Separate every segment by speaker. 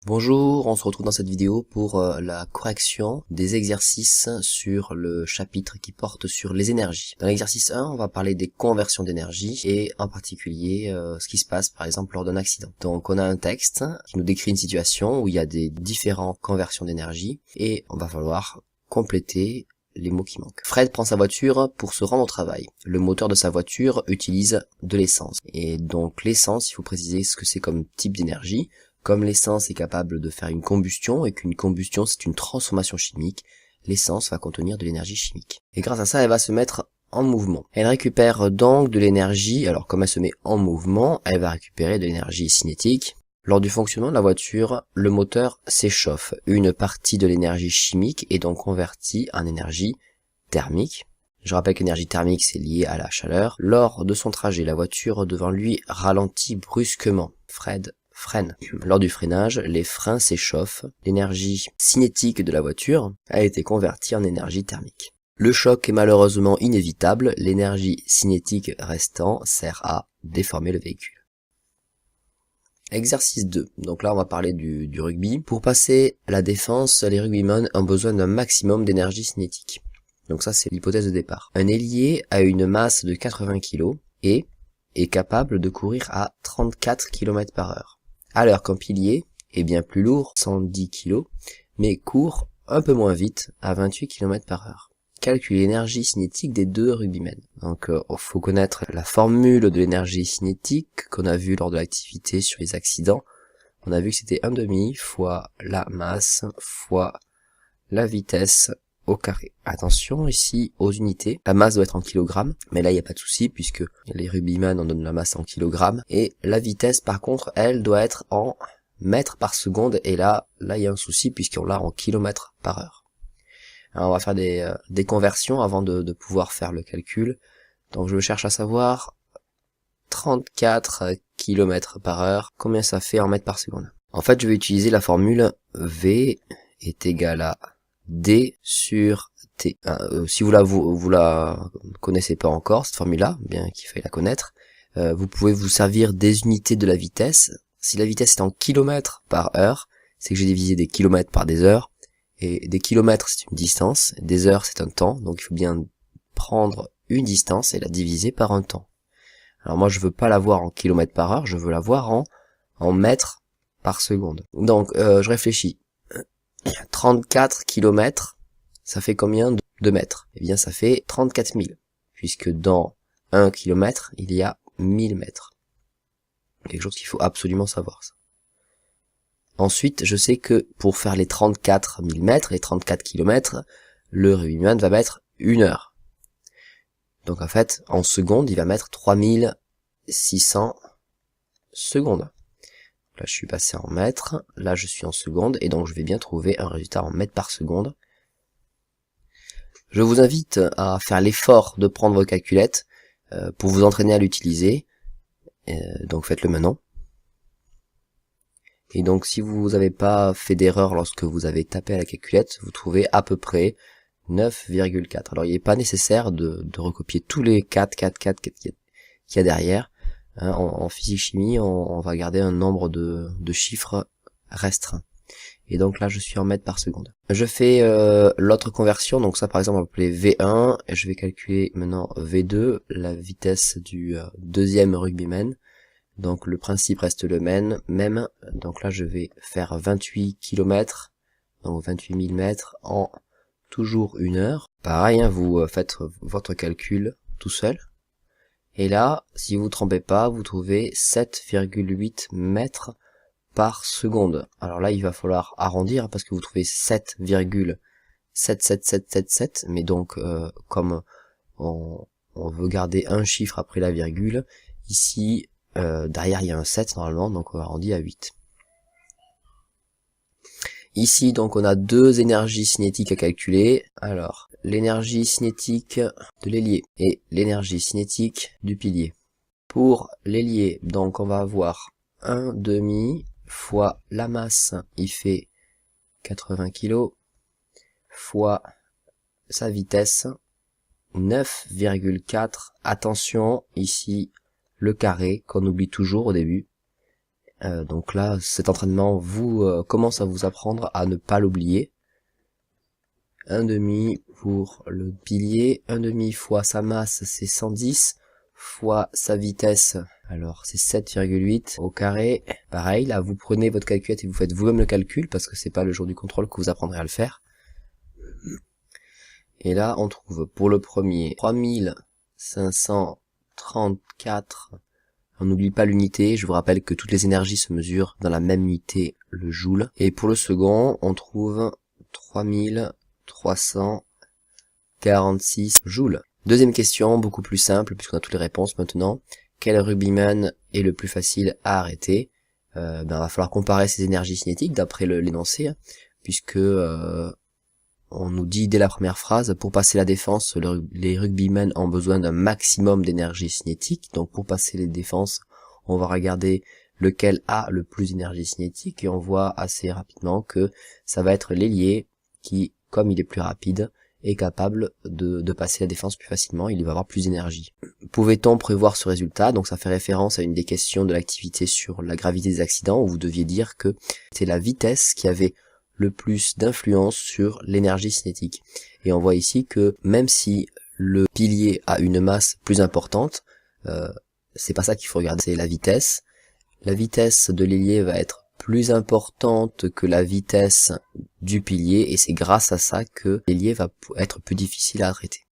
Speaker 1: Bonjour, on se retrouve dans cette vidéo pour la correction des exercices sur le chapitre qui porte sur les énergies. Dans l'exercice 1, on va parler des conversions d'énergie et en particulier ce qui se passe par exemple lors d'un accident. Donc on a un texte qui nous décrit une situation où il y a des différentes conversions d'énergie et on va falloir compléter les mots qui manquent. Fred prend sa voiture pour se rendre au travail. Le moteur de sa voiture utilise de l'essence. Et donc l'essence, il faut préciser ce que c'est comme type d'énergie. Comme l'essence est capable de faire une combustion et qu'une combustion c'est une transformation chimique, l'essence va contenir de l'énergie chimique. Et grâce à ça, elle va se mettre en mouvement. Elle récupère donc de l'énergie, alors comme elle se met en mouvement, elle va récupérer de l'énergie cinétique. Lors du fonctionnement de la voiture, le moteur s'échauffe. Une partie de l'énergie chimique est donc convertie en énergie thermique. Je rappelle que l'énergie thermique c'est lié à la chaleur. Lors de son trajet, la voiture devant lui ralentit brusquement. Fred freine. Lors du freinage, les freins s'échauffent. L'énergie cinétique de la voiture a été convertie en énergie thermique. Le choc est malheureusement inévitable. L'énergie cinétique restant sert à déformer le véhicule. Exercice 2. Donc là, on va parler du rugby. Pour passer à la défense, les rugbymen ont besoin d'un maximum d'énergie cinétique. Donc ça, c'est l'hypothèse de départ. Un ailier a une masse de 80 kg et est capable de courir à 34 km/h. Alors qu'un pilier est bien plus lourd, 110 kg, mais court un peu moins vite, à 28 km/h. Calcule l'énergie cinétique des deux rugbymen. Donc il faut connaître la formule de l'énergie cinétique qu'on a vue lors de l'activité sur les accidents. On a vu que c'était 1/2 fois la masse fois la vitesse au carré. Attention ici aux unités, la masse doit être en kilogrammes, mais là il n'y a pas de souci puisque les rugbymen en donnent la masse en kilogrammes, et la vitesse par contre elle doit être en mètres par seconde, et là il y a un souci puisqu'on l'a en kilomètres par heure. Alors on va faire des conversions avant de pouvoir faire le calcul. Donc je cherche à savoir 34 km/h, combien ça fait en mètres par seconde. En fait je vais utiliser la formule V est égal à D sur T. Si vous la connaissez pas encore, cette formule-là, bien qu'il faille la connaître, vous pouvez vous servir des unités de la vitesse. Si la vitesse est en kilomètres par heure, c'est que j'ai divisé des kilomètres par des heures, et des kilomètres c'est une distance, des heures c'est un temps, donc il faut bien prendre une distance et la diviser par un temps. Alors moi je veux pas l'avoir en kilomètres par heure, je veux l'avoir en mètres par seconde. Donc je réfléchis. 34 km, ça fait combien de mètres? Eh bien ça fait 34 000, puisque dans 1 km, il y a 1000 mètres. Quelque chose qu'il faut absolument savoir, ça. Ensuite, je sais que pour faire les 34 000 mètres, les 34 km, le rugbyman va mettre 1 heure. Donc en fait, en secondes, il va mettre 3600 secondes. Là, je suis passé en mètres, là, je suis en secondes, et donc je vais bien trouver un résultat en mètres par seconde. Je vous invite à faire l'effort de prendre vos calculettes pour vous entraîner à l'utiliser. Donc faites-le maintenant. Et donc si vous n'avez pas fait d'erreur lorsque vous avez tapé à la calculette, vous trouvez à peu près 9,4. Alors il n'est pas nécessaire de recopier tous les 4 qu'il y a derrière. En physique-chimie, on va garder un nombre de chiffres restreints. Et donc là, je suis en mètres par seconde. Je fais l'autre conversion, donc ça par exemple on va appeler V1, et je vais calculer maintenant V2, la vitesse du deuxième rugbyman. Donc le principe reste le même. Donc là, je vais faire 28 km, donc 28 000 mètres en toujours 1 heure. Pareil, vous faites votre calcul tout seul. Et là, si vous ne trompez pas, vous trouvez 7,8 mètres par seconde. Alors là, il va falloir arrondir parce que vous trouvez 7,77777, mais donc comme on veut garder un chiffre après la virgule, ici, derrière il y a un 7 normalement, donc on arrondit à 8. Ici, donc, on a deux énergies cinétiques à calculer. Alors, l'énergie cinétique de l'ailier et l'énergie cinétique du pilier. Pour l'ailier, donc, on va avoir 1/2 fois la masse, il fait 80 kg, fois sa vitesse, 9,4. Attention, ici, le carré, qu'on oublie toujours au début. Donc là, cet entraînement commence à vous apprendre à ne pas l'oublier. 1,5 pour le pilier, 1,5 fois sa masse, c'est 110, fois sa vitesse, alors c'est 7,8 au carré. Pareil, là vous prenez votre calculette et vous faites vous-même le calcul, parce que c'est pas le jour du contrôle que vous apprendrez à le faire. Et là, on trouve pour le premier 3534. On n'oublie pas l'unité, je vous rappelle que toutes les énergies se mesurent dans la même unité, le joule. Et pour le second, on trouve 3346 joules. Deuxième question, beaucoup plus simple, puisqu'on a toutes les réponses maintenant. Quel rugbyman est le plus facile à arrêter? Va falloir comparer ces énergies cinétiques d'après l'énoncé, puisque on nous dit dès la première phrase, pour passer la défense, les rugbymen ont besoin d'un maximum d'énergie cinétique. Donc pour passer les défenses, on va regarder lequel a le plus d'énergie cinétique, et on voit assez rapidement que ça va être l'ailier qui, comme il est plus rapide, est capable de passer la défense plus facilement, il va avoir plus d'énergie. Pouvait-on prévoir ce résultat? Donc ça fait référence à une des questions de l'activité sur la gravité des accidents, où vous deviez dire que c'est la vitesse qui avait le plus d'influence sur l'énergie cinétique. Et on voit ici que même si le pilier a une masse plus importante, c'est pas ça qu'il faut regarder, c'est la vitesse. La vitesse de l'ailier va être plus importante que la vitesse du pilier, et c'est grâce à ça que l'ailier va être plus difficile à arrêter.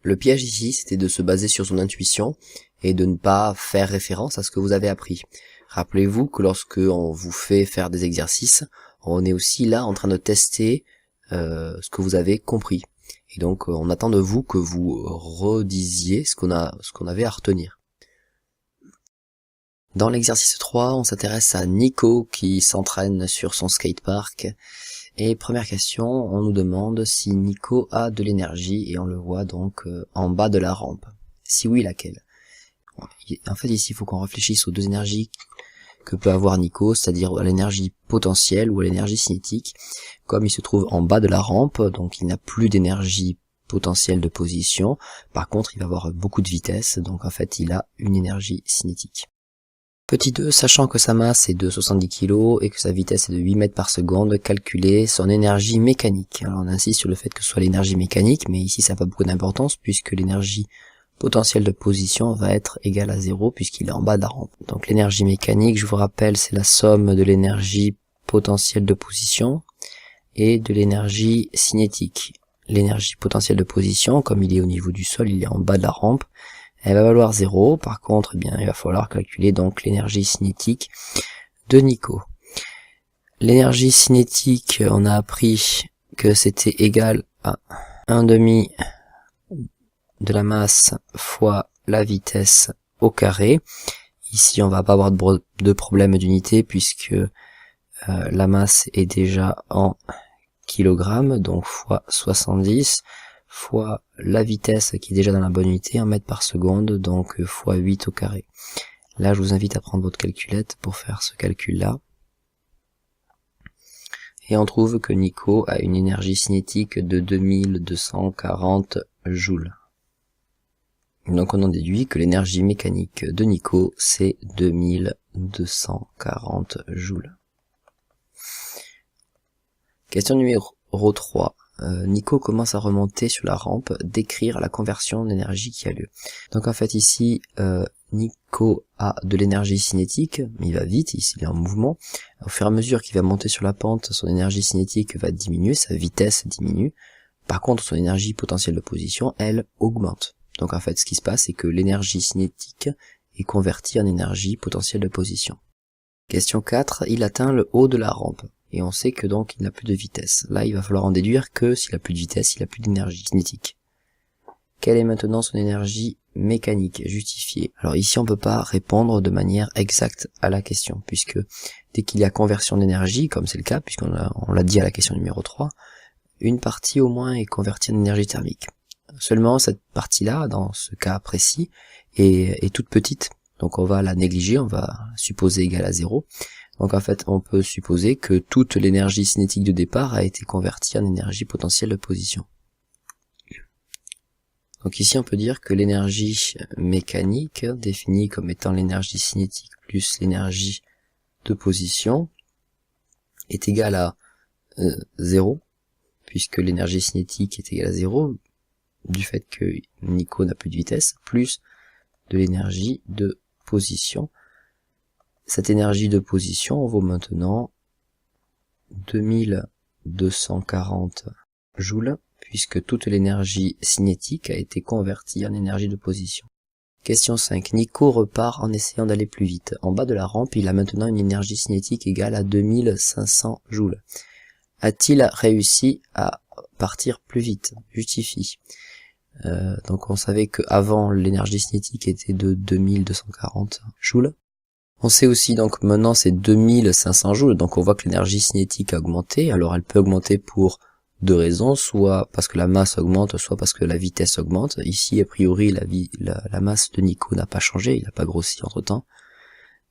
Speaker 1: Le piège ici, c'était de se baser sur son intuition et de ne pas faire référence à ce que vous avez appris. Rappelez-vous que lorsque on vous fait faire des exercices, on est aussi là en train de tester ce que vous avez compris. Et donc on attend de vous que vous redisiez ce qu'on avait à retenir. Dans l'exercice 3, on s'intéresse à Nico qui s'entraîne sur son skatepark. Et première question, on nous demande si Nico a de l'énergie, et on le voit donc en bas de la rampe. Si oui, laquelle? En fait ici il faut qu'on réfléchisse aux deux énergies que peut avoir Nico, c'est-à-dire à l'énergie potentielle ou à l'énergie cinétique. Comme il se trouve en bas de la rampe, donc il n'a plus d'énergie potentielle de position, par contre il va avoir beaucoup de vitesse, donc en fait il a une énergie cinétique. Petit 2, sachant que sa masse est de 70 kg et que sa vitesse est de 8 mètres par seconde, calculer son énergie mécanique. Alors on insiste sur le fait que ce soit l'énergie mécanique, mais ici ça n'a pas beaucoup d'importance puisque l'énergie potentielle de position va être égale à 0 puisqu'il est en bas de la rampe. Donc l'énergie mécanique, je vous rappelle, c'est la somme de l'énergie potentielle de position et de l'énergie cinétique. L'énergie potentielle de position, comme il est au niveau du sol, il est en bas de la rampe, elle va valoir 0, par contre, eh bien, il va falloir calculer donc l'énergie cinétique de Nico. L'énergie cinétique, on a appris que c'était égal à 1/2 de la masse fois la vitesse au carré. Ici, on va pas avoir de problème d'unité puisque la masse est déjà en kilogrammes, donc fois 70, fois la vitesse qui est déjà dans la bonne unité, en mètres par seconde, donc fois 8 au carré. Là, je vous invite à prendre votre calculette pour faire ce calcul-là. Et on trouve que Nico a une énergie cinétique de 2240 joules. Donc on en déduit que l'énergie mécanique de Nico, c'est 2240 joules. Question numéro 3. Nico commence à remonter sur la rampe, décrire la conversion d'énergie qui a lieu. Donc en fait ici, Nico a de l'énergie cinétique, mais il va vite, il est en mouvement. Au fur et à mesure qu'il va monter sur la pente, son énergie cinétique va diminuer, sa vitesse diminue. Par contre, son énergie potentielle de position, elle, augmente. Donc en fait, ce qui se passe, c'est que l'énergie cinétique est convertie en énergie potentielle de position. Question 4, il atteint le haut de la rampe. Et on sait que donc il n'a plus de vitesse. Là, il va falloir en déduire que s'il a plus de vitesse, il a plus d'énergie cinétique. Quelle est maintenant son énergie mécanique justifiée? Alors ici, on peut pas répondre de manière exacte à la question, puisque dès qu'il y a conversion d'énergie, comme c'est le cas, puisqu'on l'a dit à la question numéro 3, une partie au moins est convertie en énergie thermique. Seulement, cette partie-là, dans ce cas précis, est toute petite. Donc on va la négliger, on va supposer égale à 0. Donc en fait, on peut supposer que toute l'énergie cinétique de départ a été convertie en énergie potentielle de position. Donc ici on peut dire que l'énergie mécanique, définie comme étant l'énergie cinétique plus l'énergie de position, est égale à 0, puisque l'énergie cinétique est égale à 0, du fait que Nico n'a plus de vitesse, plus de l'énergie de position. Cette énergie de position vaut maintenant 2240 joules, puisque toute l'énergie cinétique a été convertie en énergie de position. Question 5. Nico repart en essayant d'aller plus vite. En bas de la rampe, il a maintenant une énergie cinétique égale à 2500 joules. A-t-il réussi à partir plus vite? Justifie. Donc on savait qu'avant l'énergie cinétique était de 2240 joules. On sait aussi donc maintenant c'est 2500 joules, donc on voit que l'énergie cinétique a augmenté. Alors elle peut augmenter pour deux raisons, soit parce que la masse augmente, soit parce que la vitesse augmente. Ici a priori la masse de Nico n'a pas changé, il n'a pas grossi entre temps.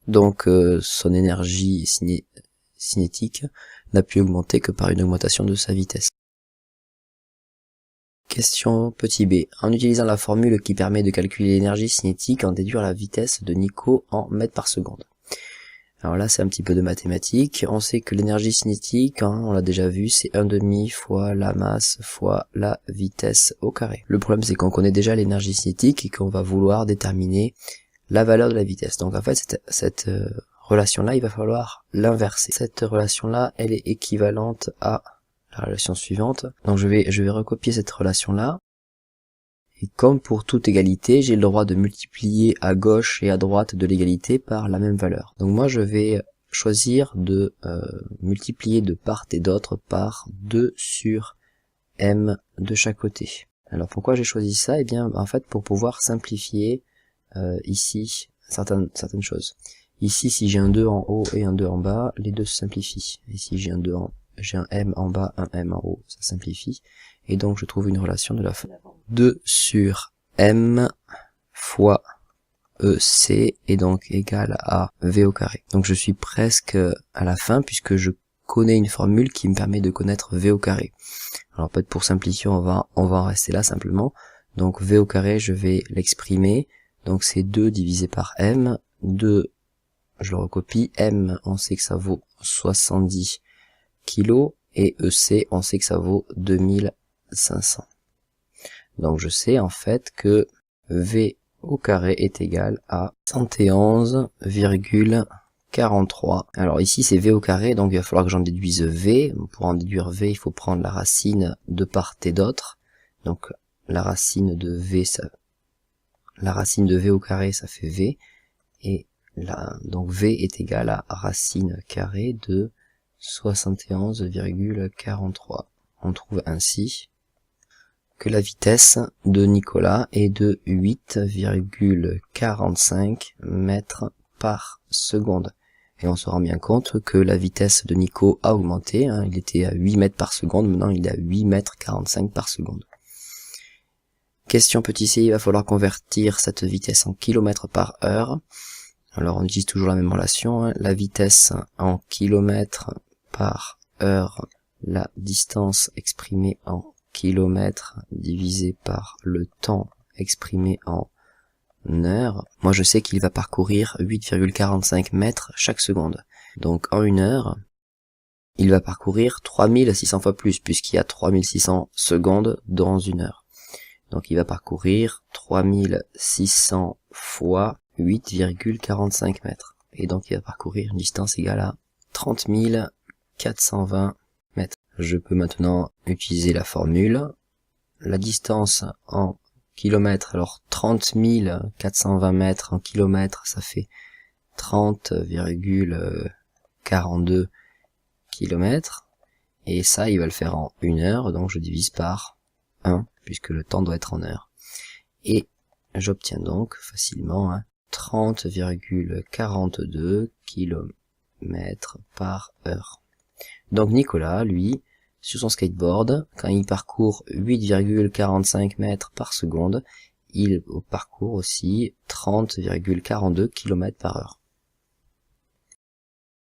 Speaker 1: Donc son énergie cinétique n'a pu augmenter que par une augmentation de sa vitesse. Question petit b. En utilisant la formule qui permet de calculer l'énergie cinétique, en déduire la vitesse de Nico en mètres par seconde. Alors là c'est un petit peu de mathématiques. On sait que l'énergie cinétique, on l'a déjà vu, c'est 1/2 fois la masse fois la vitesse au carré. Le problème c'est qu'on connaît déjà l'énergie cinétique et qu'on va vouloir déterminer la valeur de la vitesse. Donc en fait cette relation-là, il va falloir l'inverser. Cette relation-là, elle est équivalente à la relation suivante. Donc je vais recopier cette relation-là. Et comme pour toute égalité, j'ai le droit de multiplier à gauche et à droite de l'égalité par la même valeur. Donc moi je vais choisir de multiplier de part et d'autre par 2 sur m de chaque côté. Alors pourquoi j'ai choisi ça? Eh bien en fait pour pouvoir simplifier ici certaines choses. Ici si j'ai un 2 en haut et un 2 en bas, les deux se simplifient. Ici j'ai un m en bas, un m en haut, ça simplifie. Et donc je trouve une relation de la forme 2 sur m fois EC est donc égal à V au carré. Donc je suis presque à la fin puisque je connais une formule qui me permet de connaître V au carré. Alors peut-être pour simplifier on va en rester là simplement. Donc V au carré je vais l'exprimer. Donc c'est 2 divisé par m. 2 je le recopie. M on sait que ça vaut 70 kg et EC on sait que ça vaut 2500. Donc je sais en fait que V au carré est égal à 111,43. Alors ici c'est V au carré, donc il va falloir que j'en déduise V. Pour en déduire V, il faut prendre la racine de part et d'autre. Donc la racine de V au carré ça fait V. Et là, donc V est égal à racine carrée de 71,43. On trouve ainsi que la vitesse de Nicolas est de 8,45 mètres par seconde. Et on se rend bien compte que la vitesse de Nico a augmenté, il était à 8 mètres par seconde, maintenant il est à 8 mètres 45 par seconde. Question petit c, il va falloir convertir cette vitesse en kilomètres par heure. Alors on utilise toujours la même relation, la vitesse en kilomètres par heure, la distance exprimée en kilomètres divisé par le temps exprimé en heures. Moi je sais qu'il va parcourir 8,45 mètres chaque seconde. Donc en une heure, il va parcourir 3600 fois plus, puisqu'il y a 3600 secondes dans une heure. Donc il va parcourir 3600 fois 8,45 mètres. Et donc il va parcourir une distance égale à 30 420 mètres. Je peux maintenant utiliser la formule. La distance en kilomètres, alors 30 420 mètres en kilomètres, ça fait 30,42 kilomètres. Et ça, il va le faire en une heure, donc je divise par 1, puisque le temps doit être en heure. Et j'obtiens donc facilement 30,42 km par heure. Donc Nicolas, lui, sur son skateboard, quand il parcourt 8,45 mètres par seconde, il parcourt aussi 30,42 km par heure.